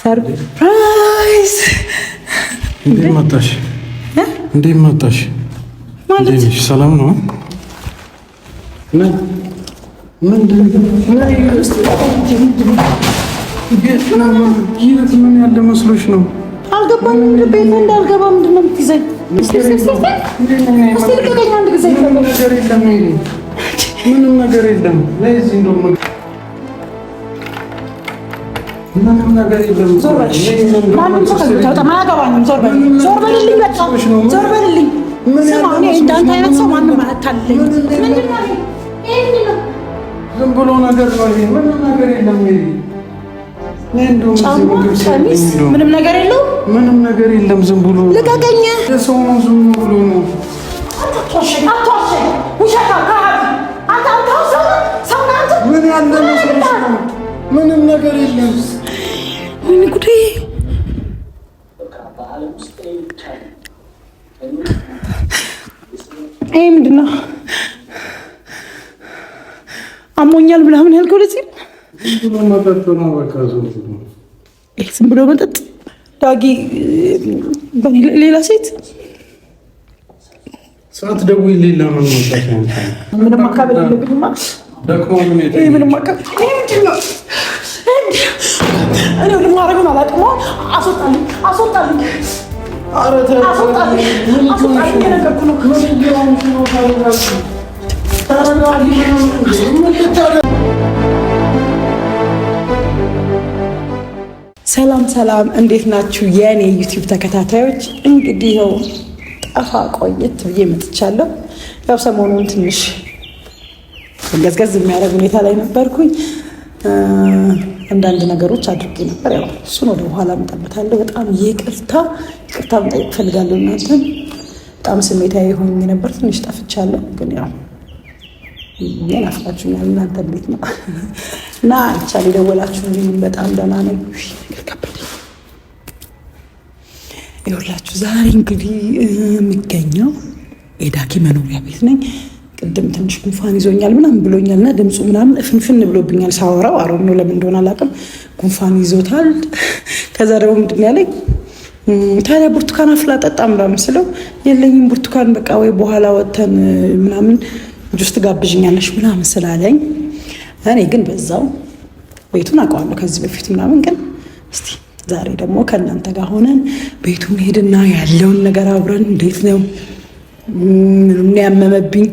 ሰርፕራይዝ እንዴት መጣሽ? ማለት ሰላም ነው? ምን ያለ መስሎሽ ነው? አልገባኝም። ቤት እንዳልገባ ምንድን ነው የምትይዘኝ? ምንም ነገር የለም። ምንም ነገር የለም። ዞር በልልኝ። ስማ፣ እኔ እንዳንተ አይነት ሰው ማንም አያታልለኝ። ዝም ብሎ ነገር ነው ይሄ። ምንም ነገር የለም። ምንም ነገር የለውም። ምንም ነገር የለም። ዝም ብሎ ልቀቀኝ። ሰው ነው። ዝም ብሎ ነው። ምን ያለ መስሎሽ ነው? ምንም ነገር የለም። ወይኔ ጉዴ! ይሄ ምንድን ነው? አሞኛል ምናምን ያልከው ለዚህ ዝም ብሎ መጠጥ ዳጊ ሌላ ሴት ሰዓት ደውዪልኝ። ለምን መጣሽ? ምንም አካባቢ የለብኝማ። ምንም አካባቢ እኔ ምንም ማድረጉን አላውቅም። አስወጣልኝ። እየነገርኩህ ነው። ሰላም፣ እንዴት ናችሁ የእኔ ዩቲዩብ ተከታታዮች? እንግዲህ ይኸው ጠፋ ቆየት ብዬ መጥቻለሁ። ያው ሰሞኑን ትንሽ ገዝገዝ የሚያደርግ ሁኔታ ላይ ነበርኩኝ። አንዳንድ ነገሮች አድርጌ ነበር። ያው እሱን ወደ በኋላ እመጣበታለሁ። በጣም ይቅርታ መጠየቅ እፈልጋለሁ። እናንተን በጣም ስሜታዊ ሆኜ ነበር። ትንሽ ጠፍቻለሁ፣ ግን ያው ናፍቃችሁኛል። እናንተ እንዴት ነው? እና ቻሌ ደወላችሁልኝ፣ በጣም ደህና ነኝ። ይኸውላችሁ ዛሬ እንግዲህ የሚገኘው የዳጊ መኖሪያ ቤት ነኝ። ቅድም ትንሽ ጉንፋን ይዞኛል ምናምን ብሎኛል እና ድምፁ ምናምን ፍንፍን ብሎብኛል ሳወራው። አሮን ነው ለምን እንደሆነ አላውቅም። ጉንፋን ይዞታል። ከዛ ደግሞ ምንድን ያለኝ ታዲያ ብርቱካን አፍላ ጠጣ ምናምን ስለው የለኝም ብርቱካን፣ በቃ ወይ በኋላ ወተን ምናምን ጁስ ትጋብዥኛለሽ ምናምን ስላለኝ እኔ ግን በዛው ቤቱን አውቀዋለሁ ከዚህ በፊት ምናምን፣ ግን እስቲ ዛሬ ደግሞ ከእናንተ ጋር ሆነን ቤቱን ሄድና ያለውን ነገር አብረን እንዴት ነው ምንም ያመመብኝ።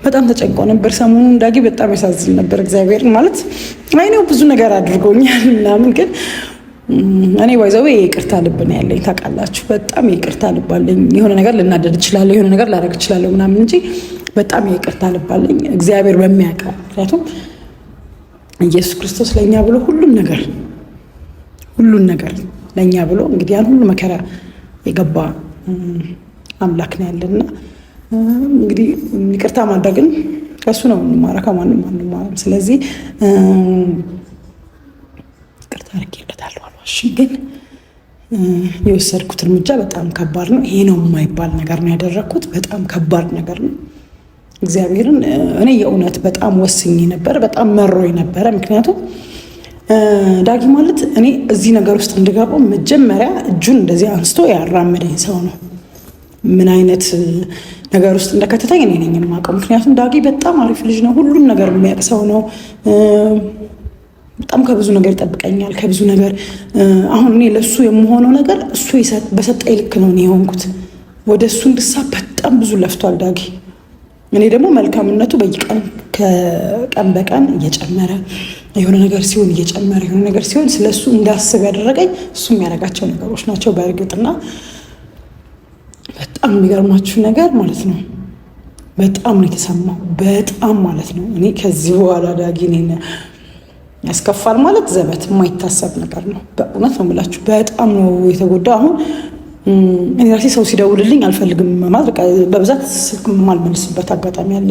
በጣም ተጨንቆ ነበር ሰሞኑን ዳጊ፣ በጣም ያሳዝን ነበር። እግዚአብሔር ማለት አይኔው ብዙ ነገር አድርጎኛል ምናምን፣ ግን እኔ ባይዘው የይቅርታ ልብ ነው ያለኝ ታውቃላችሁ። በጣም የይቅርታ ልብ አለኝ። የሆነ ነገር ልናደድ እችላለሁ፣ የሆነ ነገር ላደርግ እችላለሁ ምናምን እንጂ በጣም የይቅርታ ልብ አለኝ እግዚአብሔር በሚያውቀው። ምክንያቱም ኢየሱስ ክርስቶስ ለእኛ ብሎ ሁሉን ነገር ለእኛ ብሎ እንግዲህ ያን ሁሉ መከራ የገባ አምላክ ነው ያለና እንግዲህ ይቅርታ ማድረግን ከሱ ነው የምንማረው፣ ከማንም አንማርም። ስለዚህ ይቅርታ አድርጌለታለሁ። አልዋሽም፣ ግን የወሰድኩት እርምጃ በጣም ከባድ ነው። ይሄ ነው የማይባል ነገር ነው ያደረግኩት። በጣም ከባድ ነገር ነው። እግዚአብሔርን እኔ የእውነት በጣም ወስኜ ነበር፣ በጣም መሮኝ ነበረ። ምክንያቱም ዳጊ ማለት እኔ እዚህ ነገር ውስጥ እንድገባው መጀመሪያ እጁን እንደዚህ አንስቶ ያራመደኝ ሰው ነው። ምን አይነት ነገር ውስጥ እንደከተተኝ እኔ ነኝ የማውቀው። ምክንያቱም ዳጊ በጣም አሪፍ ልጅ ነው፣ ሁሉም ነገር የሚያውቅ ሰው ነው። በጣም ከብዙ ነገር ይጠብቀኛል፣ ከብዙ ነገር። አሁን እኔ ለእሱ የምሆነው ነገር እሱ በሰጠኝ ልክ ነው እኔ የሆንኩት። ወደ እሱ እንድሳ በጣም ብዙ ለፍቷል ዳጊ። እኔ ደግሞ መልካምነቱ በየቀን ከቀን በቀን እየጨመረ የሆነ ነገር ሲሆን እየጨመረ የሆነ ነገር ሲሆን ስለሱ እንዳስብ ያደረገኝ እሱ የሚያደርጋቸው ነገሮች ናቸው። በእርግጥና በጣም የሚገርማችሁ ነገር ማለት ነው፣ በጣም ነው የተሰማው። በጣም ማለት ነው። እኔ ከዚህ በኋላ ዳጊ እኔን ያስከፋል ማለት ዘበት የማይታሰብ ነገር ነው። በእውነት ነው የምላችሁ። በጣም ነው የተጎዳው። አሁን እኔ ራሴ ሰው ሲደውልልኝ አልፈልግም ማለት በቃ በብዛት ስልክ የማልመልስበት አጋጣሚ አለ።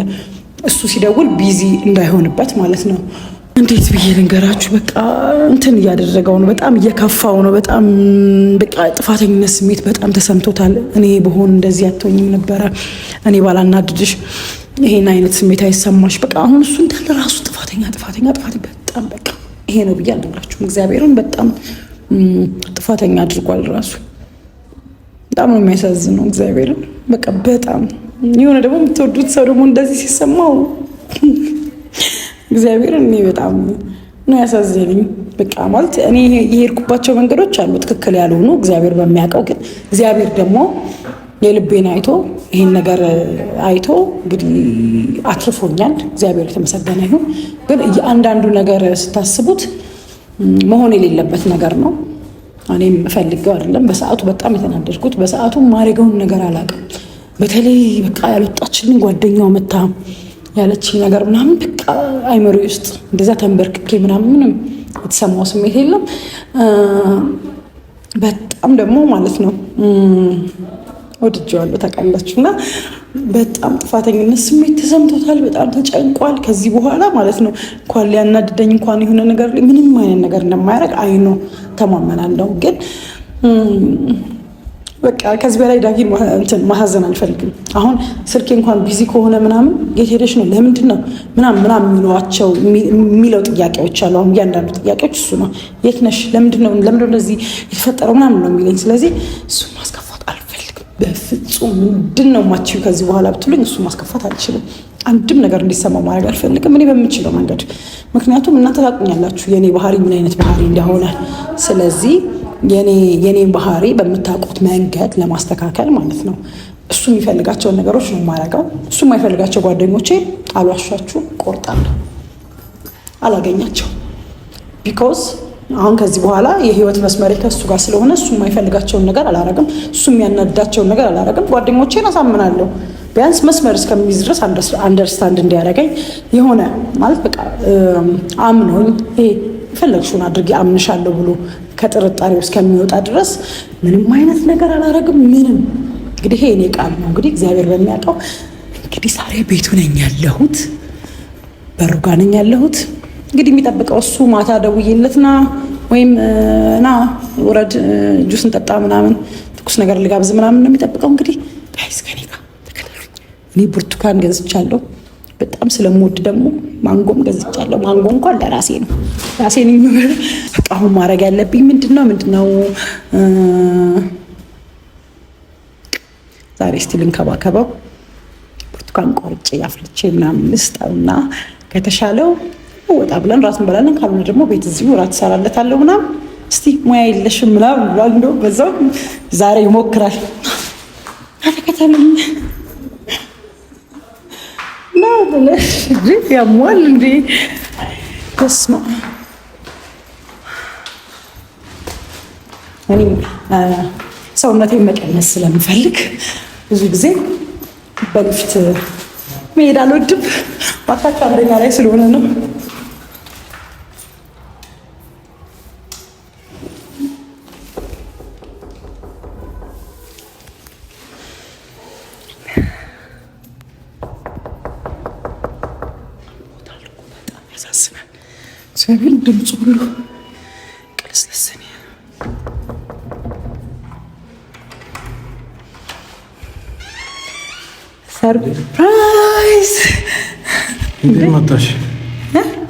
እሱ ሲደውል ቢዚ እንዳይሆንበት ማለት ነው። እንዴት ብዬ ልንገራችሁ? በቃ እንትን እያደረገው ነው፣ በጣም እየከፋው ነው። በጣም በቃ ጥፋተኝነት ስሜት በጣም ተሰምቶታል። እኔ በሆን እንደዚህ አትሆኝም ነበረ፣ እኔ ባላናድድሽ ይሄን አይነት ስሜት አይሰማሽ። በቃ አሁን እሱ እንዳለ ራሱ ጥፋተኛ በጣም በቃ ይሄ ነው ብዬ አልነግራችሁም። እግዚአብሔርን በጣም ጥፋተኛ አድርጓል ራሱ። በጣም ነው የሚያሳዝነው እግዚአብሔርን በቃ በጣም የሆነ ደግሞ የምትወዱት ሰው ደግሞ እንደዚህ ሲሰማው እግዚአብሔርን እኔ በጣም ነው ያሳዘነኝ። በቃ ማለት እኔ የሄድኩባቸው መንገዶች አሉ ትክክል ያልሆኑ እግዚአብሔር በሚያውቀው፣ ግን እግዚአብሔር ደግሞ የልቤን አይቶ ይህን ነገር አይቶ እንግዲህ አትርፎኛል። እግዚአብሔር የተመሰገነ ይሁን። ግን አንዳንዱ ነገር ስታስቡት መሆን የሌለበት ነገር ነው። እኔም ፈልገው አይደለም በሰዓቱ በጣም የተናደድኩት። በሰዓቱ ማድረገውን ነገር አላውቅም። በተለይ በቃ ያልወጣችልኝ ጓደኛው መታ ያለችኝ ነገር ምናምን በቃ አይምሮ ውስጥ እንደዛ ተንበርክኬ ምናምን ምንም የተሰማው ስሜት የለም። በጣም ደግሞ ማለት ነው ወድጄዋለሁ ታውቃላችሁ። እና በጣም ጥፋተኝነት ስሜት ተሰምቶታል። በጣም ተጨንቋል። ከዚህ በኋላ ማለት ነው እንኳን ሊያናድደኝ እንኳን የሆነ ነገር ምንም አይነት ነገር እንደማያደርግ አይኖ ተማመናለሁ። ግን በቃ ከዚህ በላይ ዳጊን ማሐዘን አልፈልግም። አሁን ስልኬ እንኳን ቢዚ ከሆነ ምናምን የት ሄደሽ ነው ለምንድን ነው ምናምን የሚለው ጥያቄዎች አሉ። አሁን እያንዳንዱ ጥያቄዎች እሱ ነው። የት ነሽ? ለምንድን ነው እንደዚህ የተፈጠረው ምናምን ነው የሚለኝ። ስለዚህ እሱ ማስከፋት አልፈልግም በፍጹም። ምንድን ነው ማችው ከዚህ በኋላ ብትሉኝ እሱ ማስከፋት አልችልም። አንድም ነገር እንዲሰማው ማድረግ አልፈልግም እኔ በምችለው መንገድ። ምክንያቱም እናንተ ታውቁኛላችሁ የኔ ባህሪ ምን አይነት ባህሪ እንደሆነ። ስለዚህ የኔን ባህሪ በምታውቁት መንገድ ለማስተካከል ማለት ነው እሱ የሚፈልጋቸውን ነገሮች ነው የማደርገው። እሱ የማይፈልጋቸው ጓደኞቼ አልዋሻችሁ ቆርጣለሁ፣ አላገኛቸው። ቢኮዝ አሁን ከዚህ በኋላ የህይወት መስመሬ ከእሱ ጋር ስለሆነ እሱ የማይፈልጋቸውን ነገር አላረግም፣ እሱ የሚያናዳቸውን ነገር አላረግም። ጓደኞቼን አሳምናለሁ ቢያንስ መስመር እስከሚይዝ ድረስ አንደርስታንድ እንዲያደርገኝ የሆነ ማለት በቃ አምኖኝ የፈለግሽውን አድርጌ አምንሻለሁ ብሎ ከጥርጣሬው እስከሚወጣ ድረስ ምንም አይነት ነገር አላረግም። ምንም እንግዲህ ይሄ እኔ ቃል ነው። እንግዲህ እግዚአብሔር በሚያውቀው እንግዲህ ዛሬ ቤቱ ነኝ ያለሁት፣ በሩ ጋር ነኝ ያለሁት። እንግዲህ የሚጠብቀው እሱ ማታ ደውዬለት ና ወይም ና ውረድ ጁስ እንጠጣ ምናምን ትኩስ ነገር ልጋብዝ ምናምን ነው የሚጠብቀው። እንግዲህ ጋይስ ከኔ ጋር ተከተሉኝ። እኔ ብርቱካን ገዝቻለሁ በጣም ስለምወድ ደግሞ ማንጎም ገዝቻለሁ። ማንጎ እንኳን ለራሴ ነው ራሴን የሚበላ። በቃ አሁን ማድረግ ያለብኝ ምንድነው ዛሬ እስቲ ልንከባከበው። ብርቱካን ቆርጬ አፍልቼ ምናምን ልስጠውና ከተሻለው ወጣ ብለን ራስ እንበላለን። ካልሆነ ደግሞ ቤት እዚሁ ራት እሰራለታለሁ ምናምን። እስቲ ሙያ የለሽም ምናምን ብሏል። እንደው በዛው ዛሬ ይሞክራል። ተከተሉኝ ብለሽ ያሟል እንዴ? በስመ አብ። እኔ ሰውነቴን መቀነስ ስለምፈልግ ብዙ ጊዜ በሊፍት መሄድ አልወድም። ባታች አንደኛ ላይ ስለሆነ ነው። ያሳስናል። እግዚአብሔር ድምፁ ሁሉ ቅልስልስን ሰርፕራይዝ። እንዴት መጣሽ?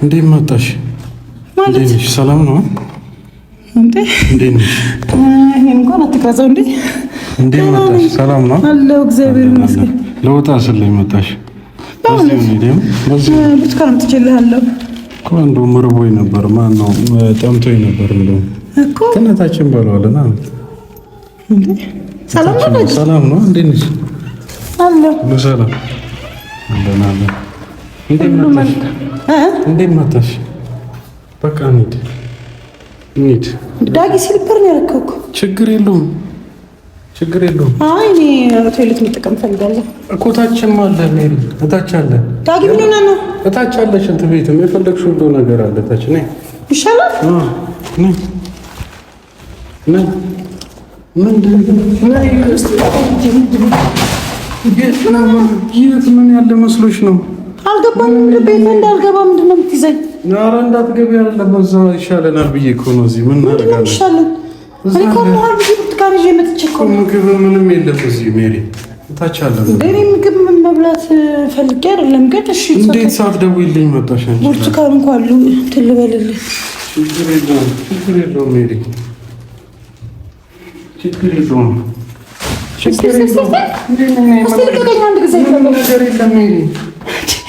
እንዴት መጣሽ? እንዴት ነሽ? ሰላም ነው እንዴ? እንዴት ነሽ? ይሄን እንኳን አትክራዘው እንዴ? እንዴት መጣሽ? ሰላም ነው አለው። እግዚአብሔር ይመስገን። ለወጣ ስለኝ መጣሽ? ብርቱካን አምጥቼልሃለሁ እኮ እንደውም ርቦኝ ነበር። ማነው ጠምቶኝ ነበር። እንደውም እኮ ከነታችን በለዋልና ሰላም ነው። እንዴት ነሽ? አለሁ። ሁሉ ሰላም አለን። እንዴት መጣሽ? በቃ እንሂድ። ዳጊ ሲልፐር ነው ያደረከው እኮ። ችግር የለውም። አይ እኔ ቶይሌት መጠቀም ፈልጋለሁ እኮ። ታችም አለ ሜሪ፣ እታች አለ። ዳጊ ምን ሆነህ ነው? እታች አለ ሽንት ቤትም የፈለግሽው ሁሉ ነገር አለ እታች። ነይ ይሻላል። ነይ የት ምን ያለ መስሎሽ ነው? አልገባም። ቤት እንዳልገባ ምንድን ነው የምትይዘኝ? ኧረ እንዳትገቢ ያለ በዛ ይሻለናል ብዬ እኮ ነው። እዚህ ምን እናደርጋለን? ይሻለን። እኔ እኮ መሀል ብዙ ብርቱካን ይዤ መጥቼ እኮ ምግብ ምንም የለም እዚህ ሜሪ፣ እታች አለ። እኔ ምግብ መብላት ፈልጌ አይደለም ግን እሺ። እንዴት ሳትደውይልኝ መጣሽ አንቺ? ብርቱካን እንኳን አሉ ትልበልልህ። ችግር የለውም ሜሪ። ችግር የለውም።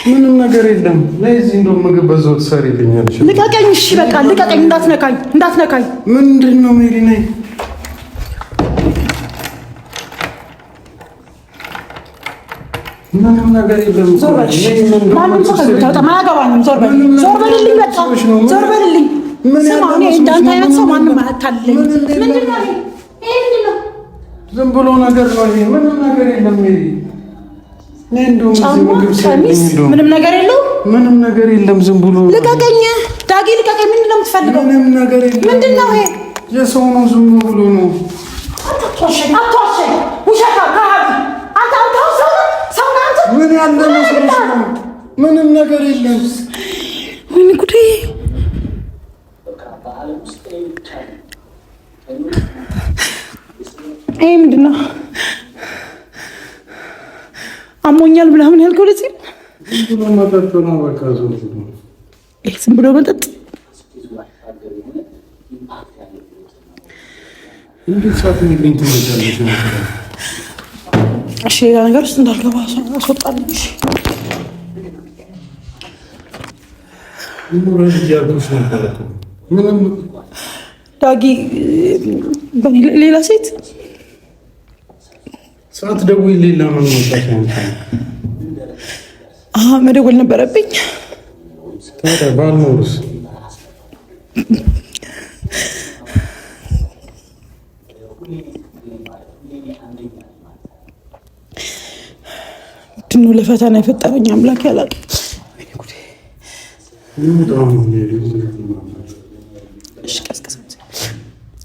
ምንም ነገር የለም። ለዚህ እንደውም ምግብ በዛው ትሰሪልኛለሽ። ልቀቀኝ። እሺ በቃ ልቀቀኝ። እንዳትነካኝ። ምንድን ነው ሜሪ? ነይ። ምንም ነገር የለም። ዞር በል። ማንም ሰው ከቤት አያገባኝም። ዞር በልልኝ። በቃ ዞር በልልኝ። ስማ እኔ እንዳንተ አይነት ሰው ማንም አያታልለኝ። ምንድን ነው ይሄ? ዝም ብሎ ነገር ነው ይሄ። ምንም ነገር የለም ሜሪ። ምንም ነገር የለውም። ምንም ነገር የለም። ዝም ብሎ ልቀቀኝ ዳጊ፣ ልቀቀኝ። ምንድን ነው የምትፈልገው? ምንም ነገር የለም። ምንድን ነው ይሄ? የሰው ነው። ዝም ብሎ ነው። አትዋሸኝ። ውሸታ ምን ያለ መስሎሽ ነው? ምንም ነገር የለም። ወይኔ ጉዴ! ይሄ ምንድን ነው? አሞኛል ምናምን ያልከው ለዚህ ዝም ብሎ መጠጥ ነው። በቃ ዝም ብሎ መጠጥ። እንዴት ሳትነግሪኝ ትመጫለሽ? እሺ ሌላ ነገር ውስጥ እንዳልገባ አስወጣልኝ። ምንም ዳጊ ሌላ ሴት ሳትደውይልኝ ለምን መጣሽ? መደወል ነበረብኝ። ታዲያ ባልኖርስ? ድኑ ለፈተና የፈጠረኝ አምላክ ያላቅም።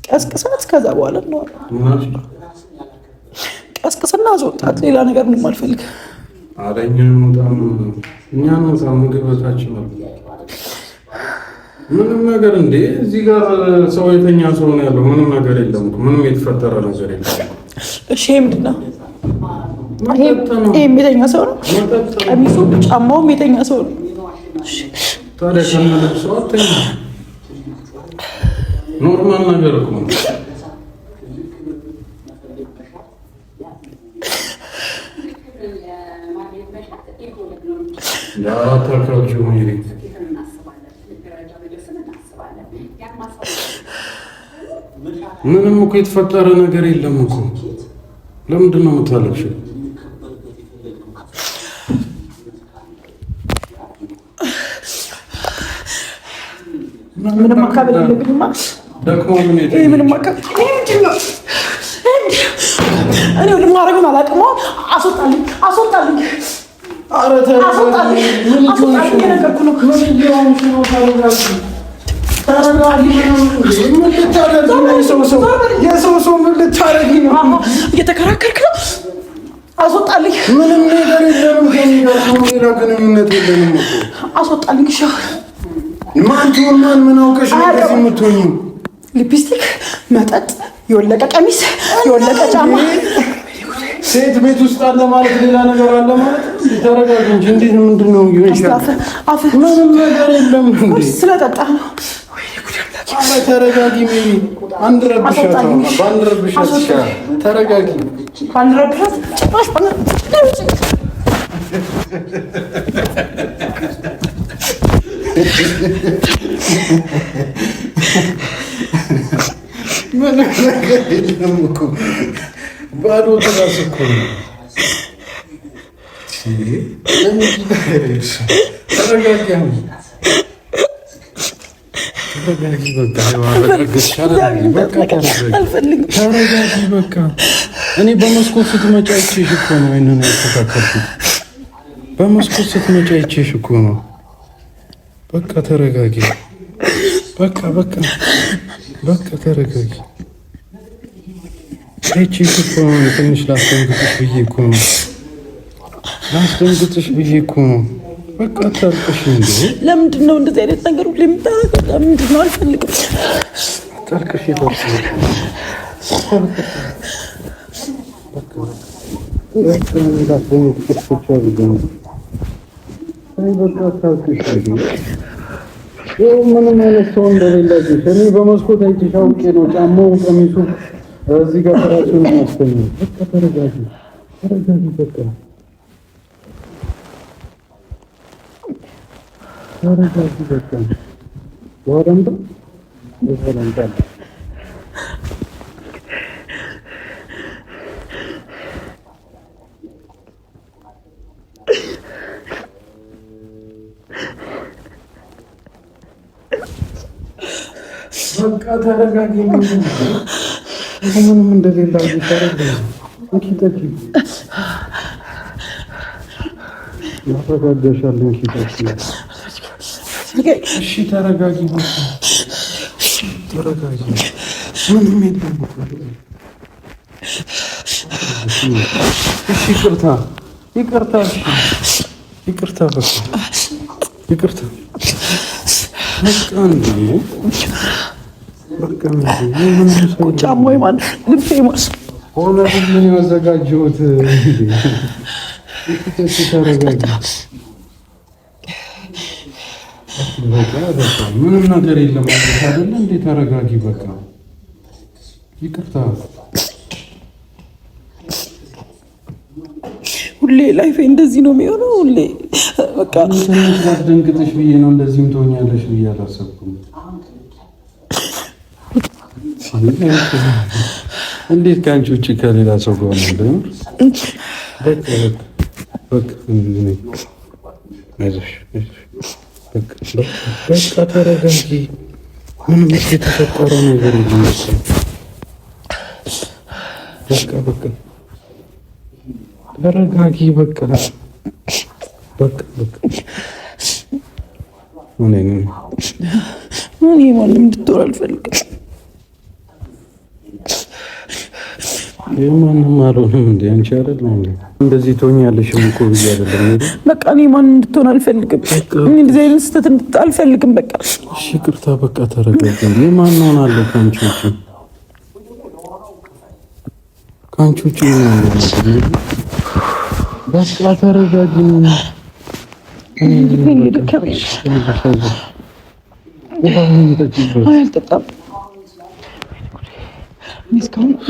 ቀስቅሳት፣ ከዛ በኋላ ነው ቀስቅስና አስወጣት። ሌላ ነገር ምንም አልፈልግም። እኛ እንውጣ። ምግበታችን ነው ምንም ነገር እንዴ? እዚህ ጋር ሰው የተኛ ሰው ነው ያለው። ምንም ነገር የለም። ምንም የተፈጠረ ነገር የለም። እሺ ምንድን ነው? ይሄም የተኛ ሰው ነው። ቀሚሱ ጫማውም የተኛ ሰው ነው። ታዲያ ከነልብሱ አትተኛ። ኖርማል ነገር እኮ ነው። ያታካችሁ ሜሪ ምንም እኮ የተፈጠረ ነገር የለም እኮ። ለምንድን ነው የምታለቅሽው? ምንም አካባቢ የለብኝማ። ደግሞ ምንም አካባቢ እኔ ልማረግም አላውቅም። አስወጣልኝ። ኧረ አስወጣልኝ። የነገርኩህ ነው። የሰው ሰው ምን ልታረጊ ነው? እየተከራከርክ ነው። አስወጣልኝ። ምንም ነገር የለንም። ሌላ ግንኙነት የለንም። አስወጣልኝ። ማን ትሆን ማን ምን አውቀሽ ነው እንደዚህ የምትሆኚው? ሊፕስቲክ፣ መጠጥ፣ የወለቀ ቀሚስ፣ የወለቀ ጫማ። ሴት ቤት ውስጥ አለ ማለት ሌላ ነገር አለ ማለት ነው። ተረጋጊ እንጂ እንዴት ነው? ምንድን ነው ምንም ነገር የለም። ስለጠጣ ነው። ኧረ ተረጋጊ ሜሪ። አንድ ረብሻት ተረጋጊ። ምንም ነገር የለም እኮ ባዶ ትራስ እኮ ነው። ተረጋጊ በቃ እኔ በመስኮት ስትመጪ አይቼሽ እኮ ነው ይሄንን ያስተካከልኩት። በመስኮት ስትመጪ አይቼሽ እኮ ነው። በቃ ተረጋጊ። በቃ ተረጋጊ። አይቼሽ እኮ ነው። ትንሽ ላስደንግጥሽ ብዬ እኮ ነው። በቃ አታልቅሽ እንዴ! ለምንድን ነው እንደዚህ አይነት ነገር ሁሉ የምታደርገው? ለምንድን ነው? አልፈልግም። አታልቅሽ። ምንም አይነት ሰው እንደሌለሽ እኔ በመስኮት አይቼሽ አውቄ ነው ጫማው ቀሚሱ እዚህ ጋር ተራጭን ማስተኛ በቃ ተረጋጊ በቃ ተረጋጊ በቃ ወረንዶ ይወራንታል በቃ ተረጋጊ ምንም እንደሌላ ተረጋጊ እንኪ ማረጋጋሻለሁ እንኪ እሺ ተረጋጊ ተረጋጊ ምንም የለም እሺ ይቅርታ በቃ ጫማዬ ማለት ልብሴ ማለት ሆነ ምን ያዘጋጀሁት ተረጋጊ በቃ ምንም ነገር የለም አይደል እንዴ ተረጋጊ በቃ ይቅርታ ሁሌ ላይፌ እንደዚህ ነው የሚሆነው ሁሌ በቃ ትንሽ ላስደንግጥሽ ብዬ ነው እንደዚህም ትሆኛለሽ ብዬ አላሰብኩም እንዴት ከአንቺ ውጭ ከሌላ ሰው ጋር ነው በቃ ተረጋጊ ምንም የተፈጠረ ነገር የለም በቃ ተረጋጊ በቃ እኔ ማንም እንድትሆን አልፈልግም የማንም አልሆንም እንዴ አንቺ አይደል እንዴ እንደዚህ ትሆኛለሽ እኮ ብዬ አይደለም እንዴ በቃ እኔ ማንም እንድትሆን አልፈልግም እኔ እንደዚህ አይነት ስህተት እንድትጣ አልፈልግም በቃ እሺ ይቅርታ በቃ ተረጋጊ የማን ሆናለሁ ከአንቺ ውጪ በቃ ተረጋጊ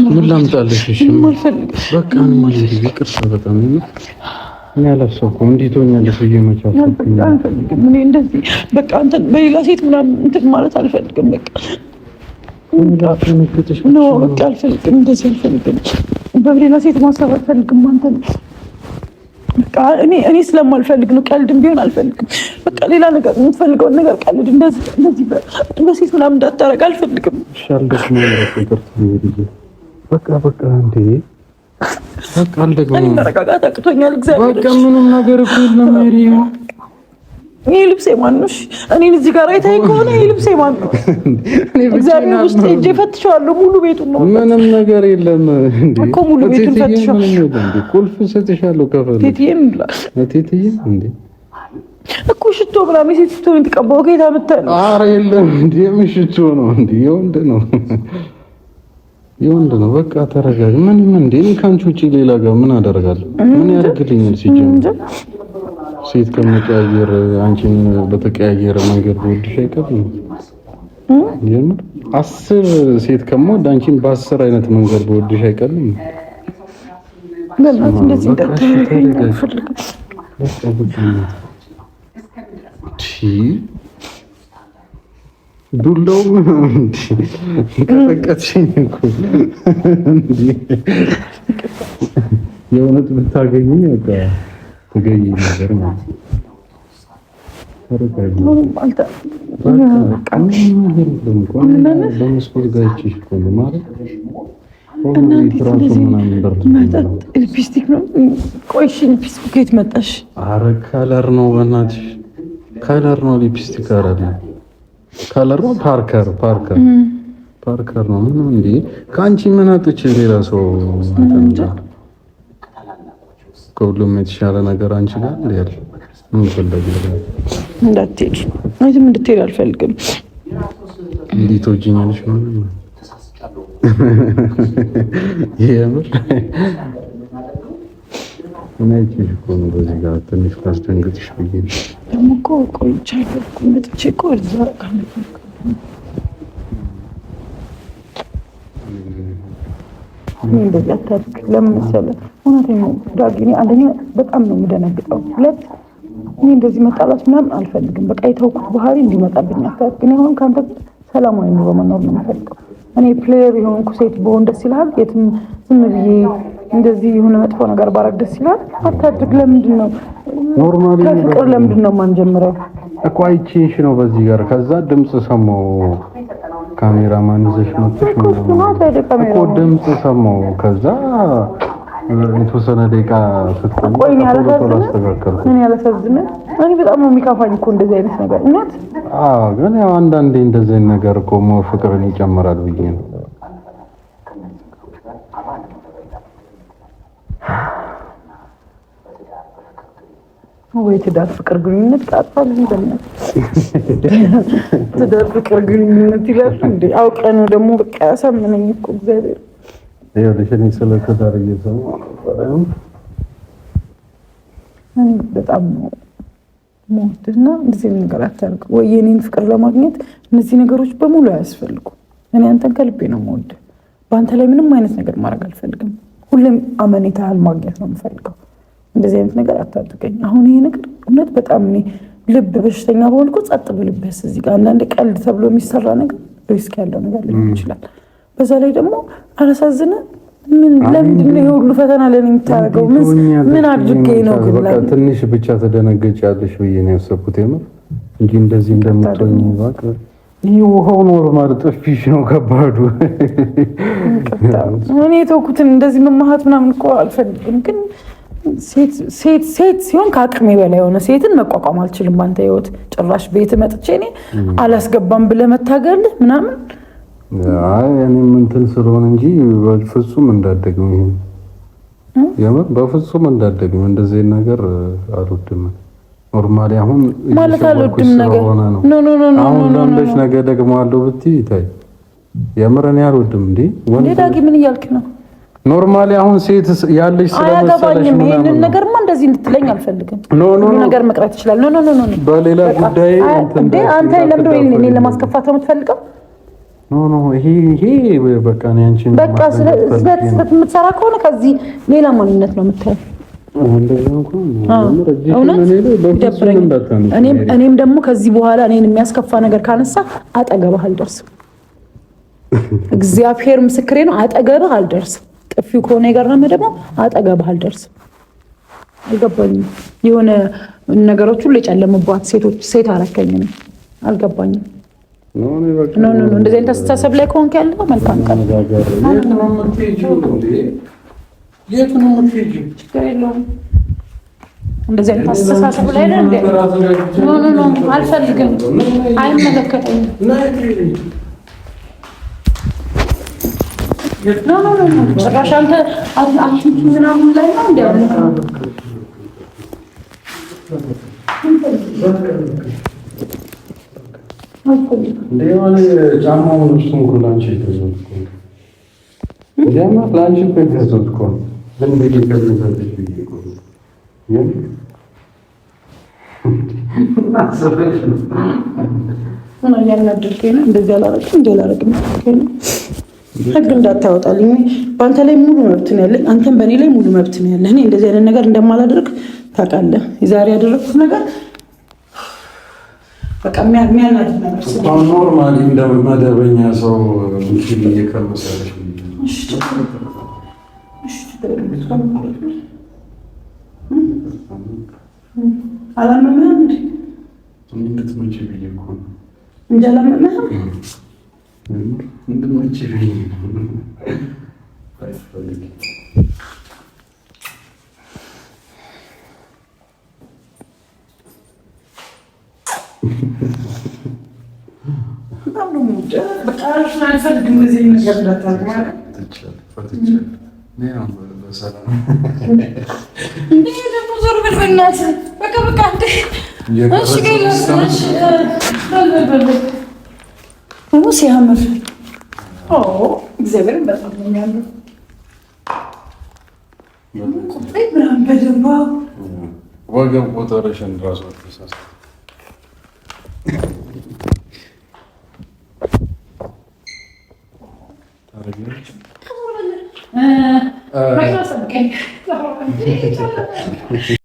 ምን ላምጣልሽ? እሺ በቃ ይቅርታ በጣም እኔ አላሰብኩም። እንዴት ሆኛለሽ ብዬ መቻል አልፈልግም። እኔ እንደዚህ በቃ አንተን በሌላ ሴት ምናምን እንትን ማለት አልፈልግም። በቃ ነው በቃ አልፈልግም። እንደዚህ አልፈልግም። በሌላ ሴት ማሰብ አልፈልግም። አንተን በቃ እኔ ስለማልፈልግ ነው። ቀልድም ቢሆን አልፈልግም። በቃ ሌላ ነገር የምትፈልገውን ነገር ቀልድ እንደዚህ በሴት ምናምን እንዳታረግ አልፈልግም። በቃ እንዴ በቃ አልደግሞ እኔ መረጋጋት አቅቶኛል። እግዚአብሔር በቃ ምንም ነገር እኮ የለም። ሜሪዮ ይሄ ልብሴ ማን ነው? እኔን እዚህ ጋር አይታይ ከሆነ ይሄ ልብሴ ማን ነው? እግዚአብሔር ውስጥ ሄጄ ፈትሼዋለሁ። ሙሉ ቤቱን ነው። ምንም ነገር የለም እኮ ሙሉ ቤቱን ፈትሼዋለሁ። ቁልፍ ሰጥሻለሁ ከፈለግሽ ቴቴም ብላ ቴቴም እንዴ እኮ ሽቶ ምናምን የሴት ሽቶ የተቀባው ከየት አመጣህ ነው? ኧረ የለም እንዴ ምን ሽቶ ነው እንዴ? የወንድ ነው። በቃ ተረጋጊ። ምንም እንዴ ከአንቺ ውጪ ሌላ ጋር ምን አደርጋለሁ? ምን ያደርግልኛል? ሲጀምር ሴት ከመቀያየር አንቺን በተቀያየረ መንገድ ወድሽ አይቀርም። የምር 10 ሴት ከመወድ አንቺን በ10 አይነት መንገድ ወድሽ አይቀርም። ለምን እንደዚህ እንደታረጋኝ አልፈልግም። ዱላው ቀጠቀጥሽኝ እኮ የእውነት ብታገኝ በቃ ትገኝ ነበር ማለት ነው። በመስኮት ጋይችሽ እኮ ነው ማለት ሊፕስቲክ ነው። ቆይ እሺ ሊፕስቲክ ከየት መጣሽ? ኧረ ከለር ነው በእናትሽ ከለር ነው። ሊፕስቲክ አይደለም ከለር ነው። ፓርከር ነው። ምንም እንዴ ከአንቺ ምን አጥቼ ሌላ ሰው ከሁሉም የተሻለ ነገር አንቺ ጋር እንዴ ያለ ምን ፈልገሽ እንዳትሄድ አይተም እንድትሄድ አልፈልግም። እንዴት ወጅኛለሽ ነው የምር እናይሽ እኮ ነው። በዚህ ጋር ትንሽ ካስደንግጥሽ ብዬ ደግሞ እኮ ቆይቻለሁ እኮ መጥቼ እኮ እዛ እንደዚህ አታድርግ። ለምን መሰለህ? እውነቴን ነው ዳጊ፣ እኔ አንደኛ በጣም ነው የምደነግጠው። ሁለት እኔ እንደዚህ መጣላት ምናምን አልፈልግም። በቃ የተውኩት ባህሪ እንዲመጣብኝ አታድርግ። እኔ አሁን ከአንተ ሰላማዊ ኑሮ መኖር ነው የምፈልገው። እኔ ፕሌየር የሆንኩ ሴት በሆን ደስ ይልሃል? የትም ዝም ብዬ እንደዚህ የሆነ መጥፎ ነገር ባረግ ደስ ይልሃል? አታድርግ። ለምንድን ነው ኖርማሊ ከፍቅር ለምንድን ነው የማንጀምረው? እኮ አይቼሽ ነው በዚህ ጋር ከዛ ድምጽ ሰማሁ። ካሜራማን ይዘሽ መጥተሽ እኮ ድምጽ ሰማሁ። ከዛ የተወሰነ ደቂቃ ስትቆይ አስተካከልኩ። እኔ ያላሳዝነ እኔ በጣም ነው የሚካፋኝ እኮ እንደዚህ አይነት ነገር እውነት። አዎ ግን ያው አንዳንዴ እንደዚህ አይነት ነገር እኮ ፍቅርን ይጨምራል ብዬ ነው። ወይ ትዳር ፍቅር ግንኙነት ቃጥፋል እንደምን ትዳር ፍቅር ግንኙነት ይላል እንዴ? አውቀህ ነው ደግሞ በቃ ያሳመነኝ እኮ እግዚአብሔር። ይኸውልሽ እኔ ስለ ትዳር እየሰማሁ እኔ በጣም ሞትና እንደዚህ ነገር አታርቅ። ወይ የኔን ፍቅር ለማግኘት እነዚህ ነገሮች በሙሉ አያስፈልጉ። እኔ አንተን ከልቤ ነው የምወደው። በአንተ ላይ ምንም አይነት ነገር ማድረግ አልፈልግም። ሁሌም አመኔታህን ማግኘት ነው የምፈልገው። እንደዚህ አይነት ነገር አታድርገኝ። አሁን ይሄ ነገር እውነት በጣም እኔ ልብ በሽተኛ በሆንኩ ጸጥ ብልበስ። እዚህ ጋር አንዳንድ ቀልድ ተብሎ የሚሰራ ነገር ሪስክ ያለው ነገር ሊሆን ይችላል። በዛ ላይ ደግሞ አላሳዝነ ምን ለምንድን ነው የሁሉ ፈተና ለኔ የምታደርገው? ምን አድርጌ ነው ግን? በቃ ትንሽ ብቻ ተደነገጫለሽ ብዬ ነው ያሰብኩት የምር እንጂ እንደዚህ እንደምትሆኝ በቃ ይሄ ውሃው ኖርማል ጥፊሽ ነው ከባዱ። እኔ ተውኩትን እንደዚህ መማሃት ምናምን እኮ አልፈልግም ግን ሴት ሲሆን ከአቅሜ በላይ የሆነ ሴትን መቋቋም አልችልም። ባንተ ህይወት ጭራሽ ቤት መጥቼ እኔ አላስገባም ብለህ መታገል ምናምን አይ እኔም እንትን ስለሆነ እንጂ በፍጹም እንዳደግም ይሄ የምር በፍጹም እንዳደግም እንደዚህ ነገር አልወድም። ኖርማሊ አሁን ማለት አልወድም ነገር ኖ አሁን ለምደሽ ነገ ደግሞ አለው ብትይ ታይ የምር እኔ አልወድም እንዴ ወንድ ዳጊ ምን እያልክ ነው? ኖርማሊ አሁን ሴት ያለሽ ስለመሰለሽ ነው። ይሄንን ነገርማ እንደዚህ እንድትለኝ አልፈልግም። ነገር መቅረት ይችላል። ኖ በሌላ ጉዳይ አንተ ለምንድነው እኔን ለማስከፋት ነው የምትፈልገው? ኖ ይሄ በቃ ነው አንቺን በቃ ስለምትሰራ ከሆነ ከዚህ ሌላ ማንነት ነው የምታየው። እኔም ደግሞ ከዚህ በኋላ እኔን የሚያስከፋ ነገር ካነሳ አጠገብህ አልደርስም። እግዚአብሔር ምስክሬ ነው። አጠገብህ አልደርስም። ጥፊው ከሆነ የገረመ ደግሞ አጠገብህ አልደርስም። አልገባኝም። የሆነ ነገሮች ሁሉ የጨለሙባት ሴት አረከኝ ነው። አልገባኝም። ኖ እንደዚህ አይነት አስተሳሰብ ላይ ከሆንክ ያለው መልካም ቀን የት ነው የምትሄጂው? ችግር የለውም። እንደዚህ አይነት አስተሳሰብ ላይ ነው እንዴ? ኖ አልፈልግም። አይመለከተኝም። ኖ ጭራሽ አንተ ምናምን ላይ ነው እንዴ? እንደሆነ ጫማውን እሱን እኮ ላንቺ የተዘውት እኮ እንደማ ላንቺ እኮ የተዘውት እኮ ምን ከብዛትሽ ብዬሽ እኮ እንደዚህ አላረግም። ህግ እንዳታወጣልኝ። በአንተ ላይ ሙሉ መብት ነው ያለኝ፣ አንተም በእኔ ላይ ሙሉ መብት ነው ያለህ። እኔ እንደዚህ አይነት ነገር እንደማላደርግ ታውቃለህ። የዛሬ ያደረግኩት ነገር በቃ የሚያናድድ ነገር ስለሆነ ኖርማሊ እንደ መደበኛ ሰው እንትን እየቀመሰለሽ አላመመህም እንዴ? እንድትመጪ ብዬሽ እኮ ነው እንጂ አላመመህም። እንድትመጪ ብዬሽ ሲያምር እግዚአብሔርን በጣም ነው የሚያምረው። ብርሃን በደንብ ወገብ ቁጥርሽን ራሱ አትሳሳት። ታረጊያለሽ መኪና